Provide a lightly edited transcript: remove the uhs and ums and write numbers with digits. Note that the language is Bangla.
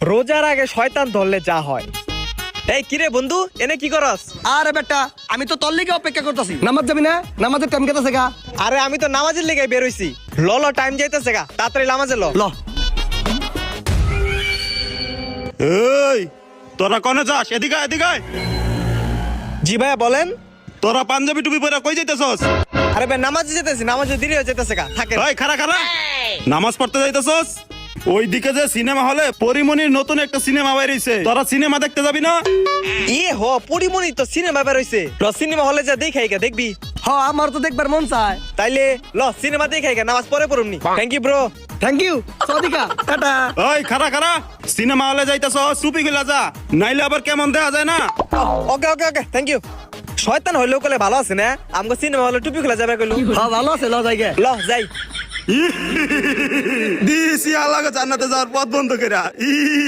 রোজার আগে শয়তান ধরলে যা হয়। এই কিরে বন্ধু, এনে কি করস? আরে বেটা, আমি তো তোর লিগে অপেক্ষা করতেছি। নামাজ যাবি না? নামাজের টাইম কেটেছে গা। আরে আমি তো নামাজের লেগে বের হইছি। ল ল, টাইম যাইতেছে গা, তাড়াতাড়ি নামাজে ল। ল এই তোরা কোনে যাস? এদিকে আয়, এদিকে আয়। জি ভাইয়া বলেন। তোরা পাঞ্জাবি টুপি পরে কই যাইতেছস? আরে ভাই নামাজে যেতেছি, নামাজে দেরি হয়ে যেতেছে গা, থাকেন। এই খারা খারা, নামাজ পড়তে যাইতেছস? ওইদিকে যে সিনেমা হলে পরিমণির নতুন একটা সিনেমা বাইর হইছে, তোরা সিনেমা দেখতে যাবি না? ইয়ে হ, পরিমণি তো সিনেমা বের হইছে। ল সিনেমা হলে যা দেখাই গা, দেখবি? হ, আমার তো দেখবার মন চায়। তাইলে ল সিনেমা দেখাই গা, নামাজ পরে পড়ুমনি। Thank you bro. Thank you Sadika, tata. ওই খারা খারা, সিনেমা হলে যাইতেছস চুপি গিলা যা, নাইলে আবার কেমন দেখা যায় না। ওকে ওকে ওকে, থ্যাংক ইউ। শয়তান হইলেও কলে ভালো আছে না? আমগো সিনেমা হলে টুপি খোলা যাবে কইলো। হ, ভালো আছে, ল যাইগে। ল যাই। দিছি আল্লাহ জান্নাতে যাওয়ার পথ বন্ধ কইরা।